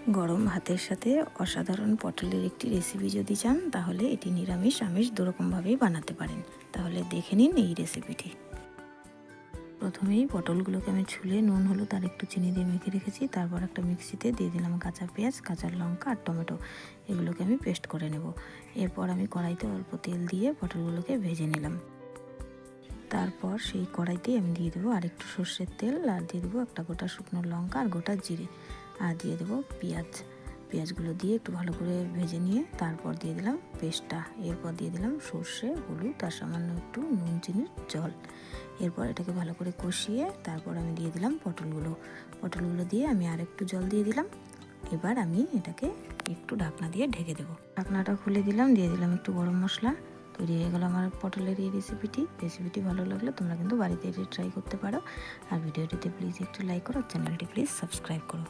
গরম ভাতের সাথে অসাধারণ পটলের একটি রেসিপি যদি চান তাহলে এটি নিরামিষ আমিষ দুরকমভাবেই বানাতে পারেন। তাহলে দেখে নিন এই রেসিপিটি। প্রথমেই পটলগুলোকে আমি ছুলে নুন হলুদ আর একটু চিনি দিয়ে মেখে রেখেছি। তারপর একটা মিক্সিতে দিয়ে দিলাম কাঁচা পেঁয়াজ, কাঁচা লঙ্কা আর টমেটো, এগুলোকে আমি পেস্ট করে নেব। এরপর আমি কড়াইতে অল্প তেল দিয়ে পটলগুলোকে ভেজে নিলাম। তারপর সেই কড়াইতেই আমি দিয়ে দেবো আর একটু সর্ষের তেল, আর দিয়ে দেবো একটা গোটা শুকনো লঙ্কা আর গোটা জিরে, আর দিয়ে দেবো পেঁয়াজগুলো দিয়ে একটু ভালো করে ভেজে নিয়ে তারপর দিয়ে দিলাম পেস্টটা। এরপর দিয়ে দিলাম সর্ষে, হলুদ আর সামান্য একটু নুন চিনির জল। এরপর এটাকে ভালো করে কষিয়ে তারপর আমি দিয়ে দিলাম পটলগুলো দিয়ে আমি আর একটু জল দিয়ে দিলাম। এবার আমি এটাকে একটু ঢাকনা দিয়ে ঢেকে দেবো। ঢাকনাটা খুলে দিলাম, দিয়ে দিলাম একটু গরম মশলা। তৈরি হয়ে গেল আমার পটলের এই রেসিপিটি ভালো লাগলে তোমরা কিন্তু বাড়িতে এটি ট্রাই করতে পারো। আর ভিডিওটিতে প্লিজ একটু লাইক করো, চ্যানেলটি প্লিজ সাবস্ক্রাইব করো।